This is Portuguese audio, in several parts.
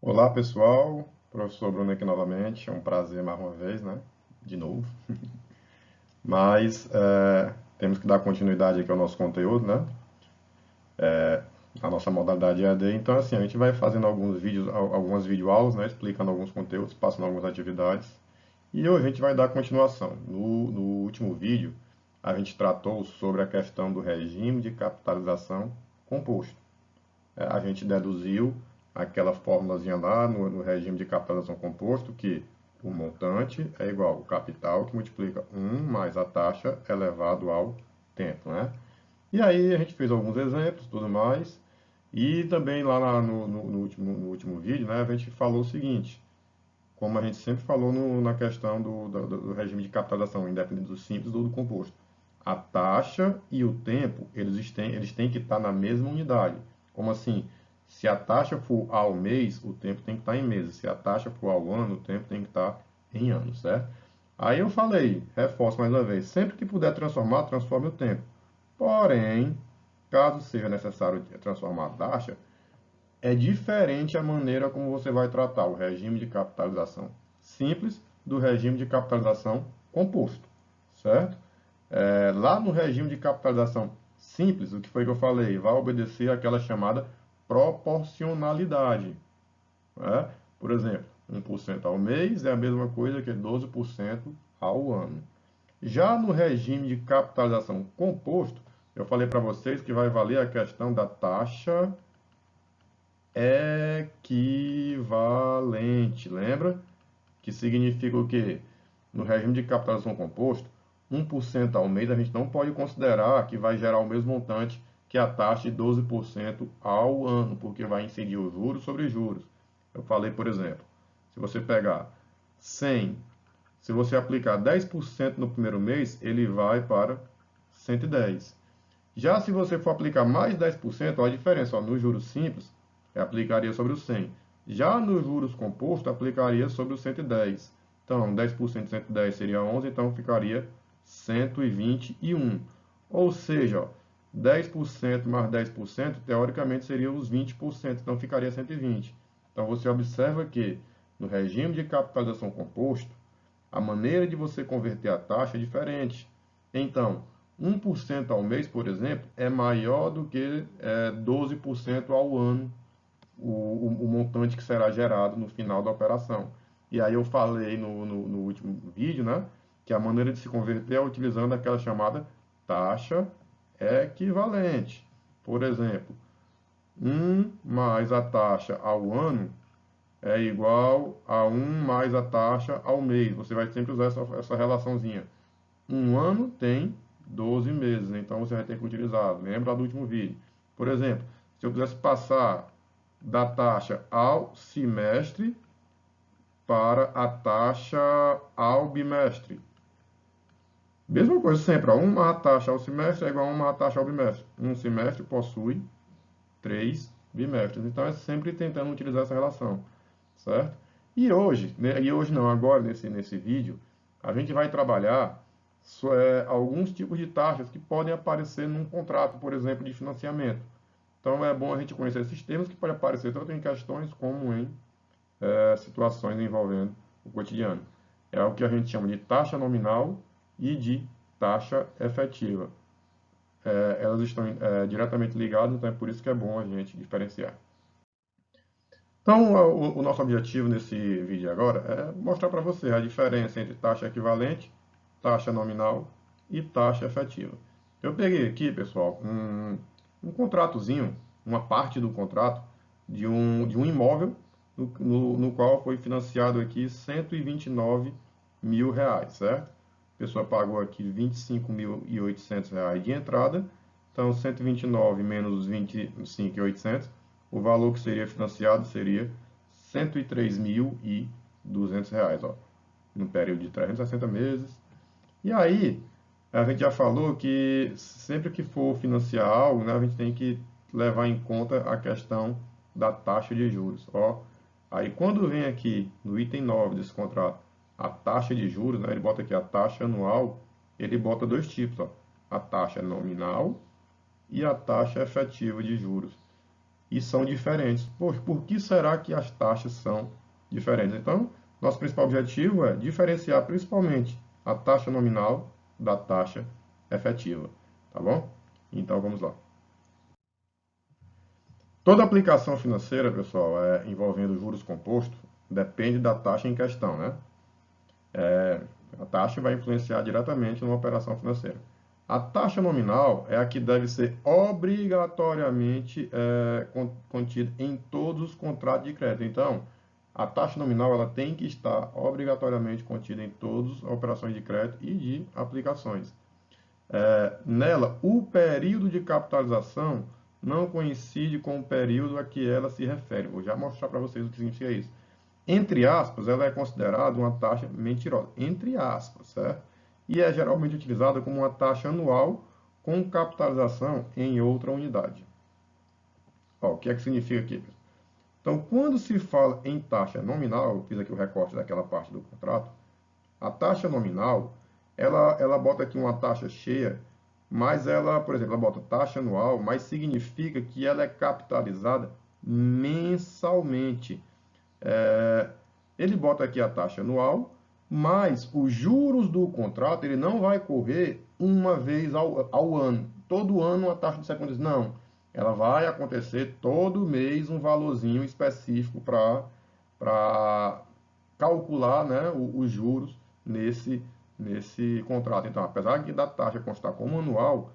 Olá pessoal, professor Bruno aqui novamente, é um prazer mais uma vez, né? De novo. Mas temos que dar continuidade aqui ao nosso conteúdo, né? A nossa modalidade EAD. Então, assim, a gente vai fazendo alguns vídeos, algumas videoaulas, né? Explicando alguns conteúdos, passando algumas atividades. E hoje a gente vai dar continuação. No último vídeo, a gente tratou sobre a questão do regime de capitalização composto. A gente deduziu aquela fórmulazinha lá no regime de capitalização composto, que o montante é igual ao capital, que multiplica 1 mais a taxa elevado ao tempo, né? E aí a gente fez alguns exemplos, tudo mais, e também lá no último vídeo, né, a gente falou o seguinte, como a gente sempre falou na questão do regime de capitalização, independente do simples ou do composto. A taxa e o tempo, eles têm que estar na mesma unidade. Como assim? Se a taxa for ao mês, o tempo tem que estar em meses. Se a taxa for ao ano, o tempo tem que estar em anos, certo? Aí eu falei, reforço mais uma vez, sempre que puder transformar, transforme o tempo. Porém, caso seja necessário transformar a taxa, é diferente a maneira como você vai tratar o regime de capitalização simples do regime de capitalização composto, certo? Lá no regime de capitalização simples, o que foi que eu falei? Vai obedecer àquela chamada proporcionalidade, né? Por exemplo, 1% ao mês é a mesma coisa que 12% ao ano. Já no regime de capitalização composto, eu falei para vocês que vai valer a questão da taxa equivalente, lembra? Que significa o quê? No regime de capitalização composto, 1% ao mês a gente não pode considerar que vai gerar o mesmo montante que a taxa de 12% ao ano, porque vai incidir os juros sobre juros. Eu falei, por exemplo, se você pegar 100, se você aplicar 10% no primeiro mês, ele vai para 110. Já se você for aplicar mais 10%, olha a diferença, ó, no juros simples, aplicaria sobre o 100. Já nos juros compostos, aplicaria sobre o 110. Então, 10% de 110 seria 11, então ficaria 121. Ou seja, ó, 10% mais 10%, teoricamente, seria os 20%, então ficaria 120. Então, você observa que no regime de capitalização composto, a maneira de você converter a taxa é diferente. Então, 1% ao mês, por exemplo, é maior do que 12% ao ano, o montante que será gerado no final da operação. E aí eu falei no último vídeo, né, que a maneira de se converter é utilizando aquela chamada taxa equivalente. Por exemplo, 1 mais a taxa ao ano é igual a 1 mais a taxa ao mês. Você vai sempre usar essa relaçãozinha. Um ano tem 12 meses, então você vai ter que utilizar. Lembra do último vídeo? Por exemplo, se eu quisesse passar da taxa ao semestre para a taxa ao bimestre. Mesma coisa sempre, ó, uma taxa ao semestre é igual a uma taxa ao bimestre. Um semestre possui 3 bimestres. Então é sempre tentando utilizar essa relação, certo? E hoje, né, e hoje não, agora nesse vídeo, a gente vai trabalhar alguns tipos de taxas que podem aparecer num contrato, por exemplo, de financiamento. Então é bom a gente conhecer esses termos que podem aparecer tanto em questões como em situações envolvendo o cotidiano. É o que a gente chama de taxa nominal e de taxa efetiva. Elas estão diretamente ligadas, então é por isso que é bom a gente diferenciar. Então, o nosso objetivo nesse vídeo agora é mostrar para você a diferença entre taxa equivalente, taxa nominal e taxa efetiva. Eu peguei aqui, pessoal, um contratozinho, uma parte do contrato de um imóvel no qual foi financiado aqui 129 mil reais, certo? A pessoa pagou aqui 25.800 reais de entrada, então 129 menos os 25.800, o valor que seria financiado seria 103.200 reais, ó, no período de 360 meses. E aí, a gente já falou que sempre que for financiar algo, né, a gente tem que levar em conta a questão da taxa de juros. Ó, aí quando vem aqui no item 9 desse contrato, a taxa de juros, né, ele bota aqui a taxa anual, ele bota dois tipos, ó, a taxa nominal e a taxa efetiva de juros. e são diferentes. Poxa, por que será que as taxas são diferentes? Então, nosso principal objetivo é diferenciar principalmente a taxa nominal da taxa efetiva, tá bom? Então, vamos lá. Toda aplicação financeira, pessoal, envolvendo juros compostos, depende da taxa em questão, né? A taxa vai influenciar diretamente numa operação financeira. A taxa nominal é a que deve ser obrigatoriamente contida em todos os contratos de crédito. Então, a taxa nominal ela tem que estar obrigatoriamente contida em todas as operações de crédito e de aplicações. Nela, o período de capitalização não coincide com o período a que ela se refere. Vou já mostrar para vocês o que significa isso. Entre aspas, ela é considerada uma taxa mentirosa, entre aspas, certo? E é geralmente utilizada como uma taxa anual com capitalização em outra unidade. Ó, o que é que significa aqui? Então, quando se fala em taxa nominal, eu fiz aqui o recorte daquela parte do contrato, a taxa nominal, ela bota aqui uma taxa cheia, mas ela, por exemplo, ela bota taxa anual, mas significa que ela é capitalizada mensalmente. Ele bota aqui a taxa anual, mas os juros do contrato ele não vai correr uma vez ao ano. Todo ano a taxa de secundários. Não. Ela vai acontecer todo mês um valorzinho específico para calcular, né, os juros nesse contrato. Então, apesar de da taxa constar como anual,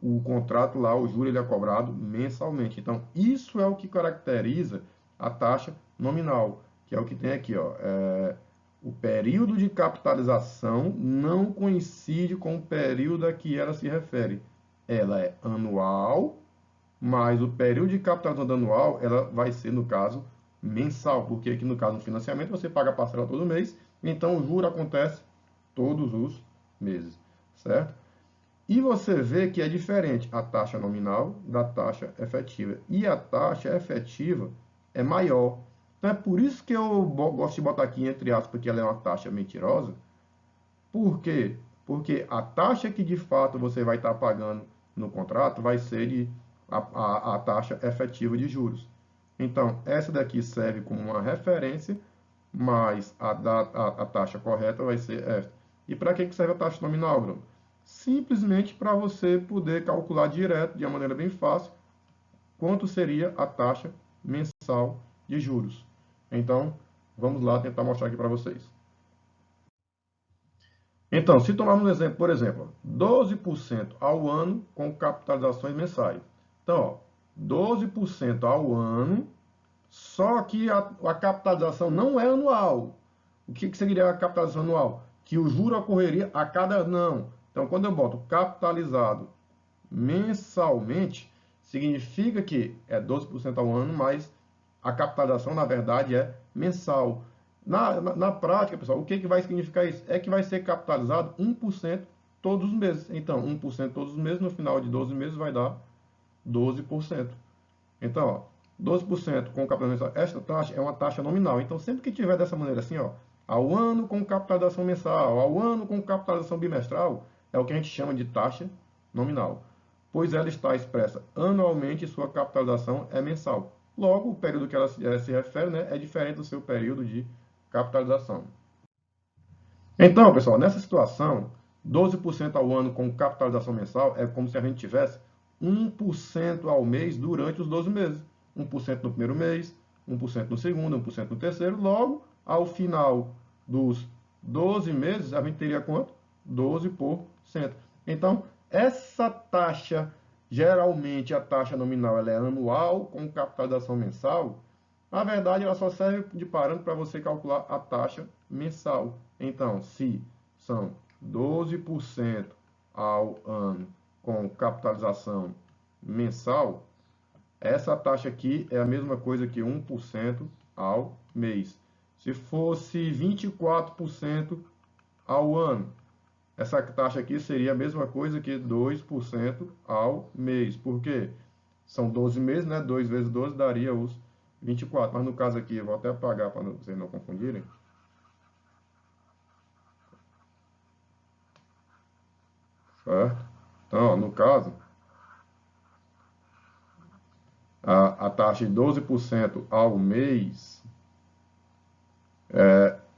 o contrato lá, o juro, ele é cobrado mensalmente. Então, isso é o que caracteriza a taxa nominal, que é o que tem aqui, ó. O período de capitalização não coincide com o período a que ela se refere. Ela é anual, mas o período de capitalização anual, ela vai ser, no caso, mensal, porque aqui no caso do financiamento você paga a parcela todo mês, então o juro acontece todos os meses, certo? E você vê que é diferente a taxa nominal da taxa efetiva. E a taxa efetiva é maior. Então é por isso que eu gosto de botar aqui entre aspas, porque ela é uma taxa mentirosa. Por quê? Porque a taxa que de fato você vai estar pagando no contrato vai ser a taxa efetiva de juros. Então, essa daqui serve como uma referência, mas a taxa correta vai ser esta. E para que serve a taxa nominal, Bruno? Simplesmente para você poder calcular direto, de uma maneira bem fácil, quanto seria a taxa mensal de juros. Então, vamos lá tentar mostrar aqui para vocês. Então, se tomarmos um exemplo, por exemplo, 12% ao ano com capitalizações mensais. Então, ó, 12% ao ano, só que a capitalização não é anual. O que seria a capitalização anual? Que o juro ocorreria a cada ano. Não. Então, quando eu boto capitalizado mensalmente, significa que é 12% ao ano, mas a capitalização, na verdade, é mensal. Na prática, pessoal, o que vai significar isso? É que vai ser capitalizado 1% todos os meses. Então, 1% todos os meses, no final de 12 meses, vai dar 12%. Então, ó, 12% com capitalização mensal. Esta taxa é uma taxa nominal. Então, sempre que tiver dessa maneira assim, ó, ao ano com capitalização mensal, ao ano com capitalização bimestral, é o que a gente chama de taxa nominal, pois ela está expressa anualmente e sua capitalização é mensal. Logo, o período que ela se refere, né, é diferente do seu período de capitalização. Então, pessoal, nessa situação, 12% ao ano com capitalização mensal é como se a gente tivesse 1% ao mês durante os 12 meses. 1% no primeiro mês, 1% no segundo, 1% no terceiro. Logo, ao final dos 12 meses, a gente teria quanto? 12%. Então, essa taxa, geralmente a taxa nominal ela é anual com capitalização mensal. Na verdade, ela só serve de parâmetro para você calcular a taxa mensal. Então, se são 12% ao ano com capitalização mensal, essa taxa aqui é a mesma coisa que 1% ao mês. Se fosse 24% ao ano, essa taxa aqui seria a mesma coisa que 2% ao mês. Por quê? São 12 meses, né? 2 vezes 12 daria os 24. Mas no caso aqui, eu vou até apagar para vocês não confundirem. Certo? Então, ó, no caso, a taxa de 12% ao mês,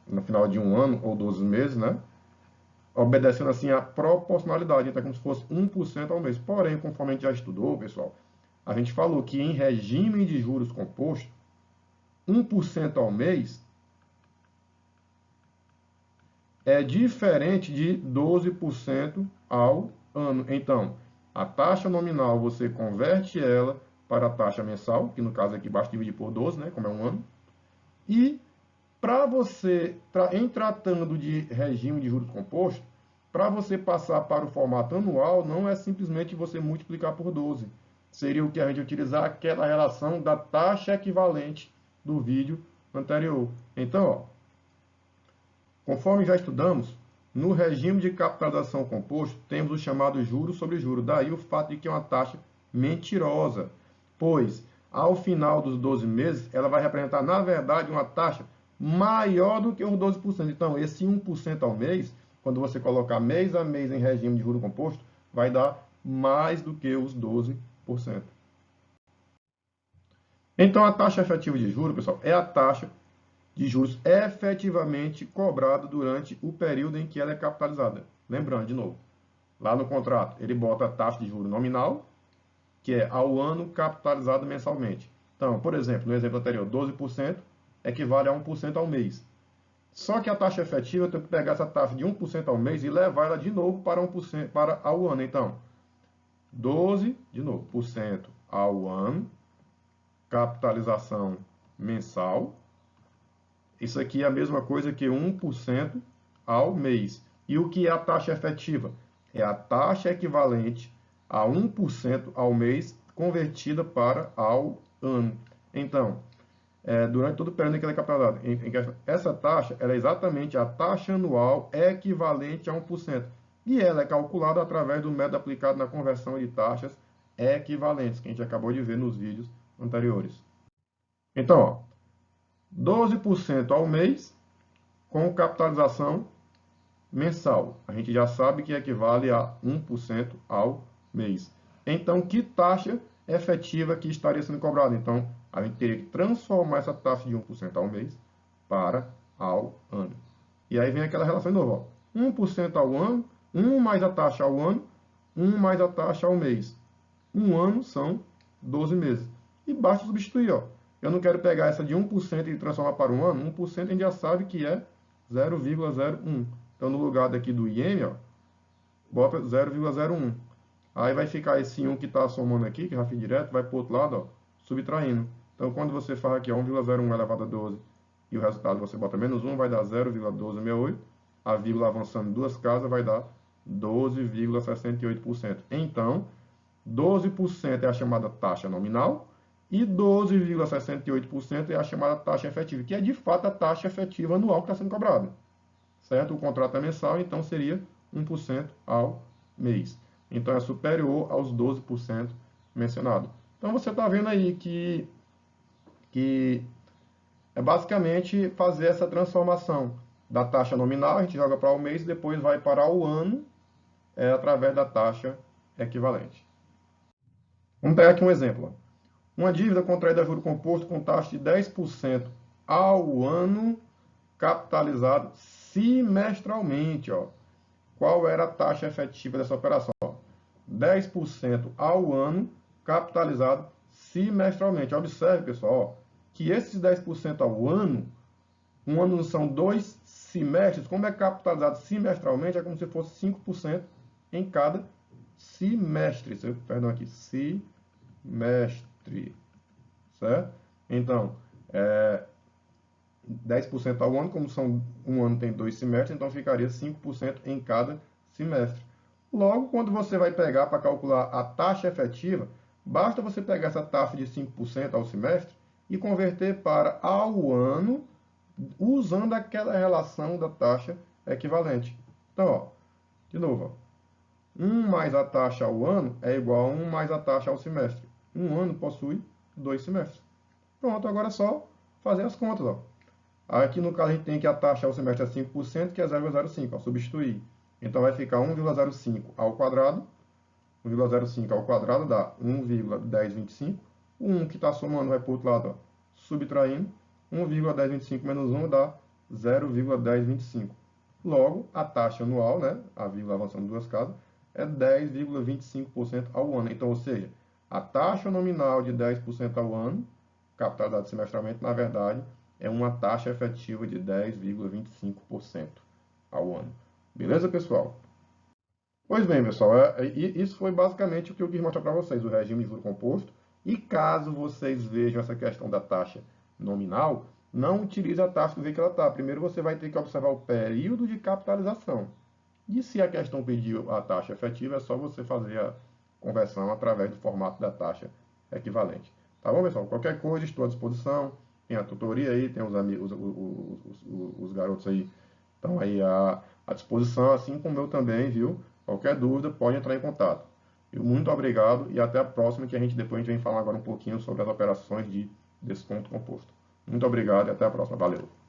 no final de um ano ou 12 meses, né? Obedecendo assim a proporcionalidade, então é como se fosse 1% ao mês. Porém, conforme a gente já estudou, pessoal, a gente falou que em regime de juros composto, 1% ao mês é diferente de 12% ao ano. Então, a taxa nominal você converte ela para a taxa mensal, que no caso aqui basta dividir por 12, né, como é um ano. E para você, em tratando de regime de juros composto, para você passar para o formato anual, não é simplesmente você multiplicar por 12. Seria o que a gente utilizar aquela relação da taxa equivalente do vídeo anterior. Então, ó, conforme já estudamos, no regime de capitalização composto, temos o chamado juros sobre juros. Daí o fato de que é uma taxa mentirosa, pois ao final dos 12 meses, ela vai representar, na verdade, uma taxa maior do que os 12%. Então, esse 1% ao mês, quando você colocar mês a mês em regime de juros composto, vai dar mais do que os 12%. Então, a taxa efetiva de juros, pessoal, é a taxa de juros efetivamente cobrada durante o período em que ela é capitalizada. Lembrando, de novo, lá no contrato, ele bota a taxa de juros nominal, que é ao ano capitalizado mensalmente. Então, por exemplo, no exemplo anterior, 12% equivale a 1% ao mês. Só que a taxa efetiva, eu tenho que pegar essa taxa de 1% ao mês e levar ela de novo para 1% para ao ano. Então, 12, de novo, por cento ao ano, capitalização mensal. Isso aqui é a mesma coisa que 1% ao mês. E o que é a taxa efetiva? É a taxa equivalente a 1% ao mês convertida para ao ano. Então, durante todo o período em que ela é capitalizada, essa taxa ela é exatamente a taxa anual equivalente a 1%. E ela é calculada através do método aplicado na conversão de taxas equivalentes, que a gente acabou de ver nos vídeos anteriores. Então, ó, 12% ao mês com capitalização mensal. A gente já sabe que equivale a 1% ao mês. Então, que taxa efetiva que estaria sendo cobrada? Então, a gente teria que transformar essa taxa de 1% ao mês para ao ano. E aí vem aquela relação de novo. Ó. 1% ao ano, 1 mais a taxa ao ano, 1 mais a taxa ao mês. Um ano são 12 meses. E basta substituir. Ó. Eu não quero pegar essa de 1% e transformar para um ano. 1% a gente já sabe que é 0,01. Então, no lugar daqui do IM, ó, bota 0,01. Aí vai ficar esse 1 que está somando aqui, que já fiz direto, vai para o outro lado, ó, subtraindo. Então, quando você faz aqui 1,01 elevado a 12 e o resultado você bota menos 1, vai dar 0,1268. A vírgula avançando duas casas vai dar 12,68%. Então, 12% é a chamada taxa nominal e 12,68% é a chamada taxa efetiva, que é de fato a taxa efetiva anual que está sendo cobrada. Certo? O contrato é mensal, então seria 1% ao mês. Então é superior aos 12% mencionado. Então você está vendo aí que é basicamente fazer essa transformação da taxa nominal, a gente joga para o mês e depois vai para o ano através da taxa equivalente. Vamos pegar aqui um exemplo. Uma dívida contraída a juro composto com taxa de 10% ao ano, capitalizado semestralmente. Ó. Qual era a taxa efetiva dessa operação? 10% ao ano, capitalizado semestralmente. Observe, pessoal, ó, que esses 10% ao ano, um ano são 2 semestres, como é capitalizado semestralmente, é como se fosse 5% em cada semestre. Perdão aqui, semestre. Certo? Então, 10% ao ano, como são um ano tem 2 semestres, então ficaria 5% em cada semestre. Logo, quando você vai pegar para calcular a taxa efetiva, basta você pegar essa taxa de 5% ao semestre e converter para ao ano, usando aquela relação da taxa equivalente. Então, ó, de novo, ó, 1 mais a taxa ao ano é igual a 1 mais a taxa ao semestre. Um ano possui 2 semestres. Pronto, agora é só fazer as contas. Ó. Aqui no caso a gente tem que a taxa ao semestre é 5%, que é 0,05, ó, substituir. Então vai ficar 1,05 ao quadrado. 1,05 ao quadrado dá 1,1025. O 1 que está somando vai para o outro lado, ó, subtraindo. 1,1025 menos 1 dá 0,1025. Logo, a taxa anual, né, a vírgula avançando duas casas, é 10,25% ao ano. Então, ou seja, a taxa nominal de 10% ao ano, capitalizada semestralmente, na verdade, é uma taxa efetiva de 10,25% ao ano. Beleza, pessoal? Pois bem, pessoal, isso foi basicamente o que eu quis mostrar para vocês, o regime de juro composto. E caso vocês vejam essa questão da taxa nominal, não utilize a taxa do jeito que ela está. Primeiro você vai ter que observar o período de capitalização. E se a questão pedir a taxa efetiva, é só você fazer a conversão através do formato da taxa equivalente. Tá bom, pessoal? Qualquer coisa, estou à disposição. Tem a tutoria aí, tem os amigos, os garotos aí estão aí à disposição, assim como eu também, viu? Qualquer dúvida, pode entrar em contato. Muito obrigado e até a próxima, que depois a gente vem falar agora um pouquinho sobre as operações de desconto composto. Muito obrigado e até a próxima. Valeu!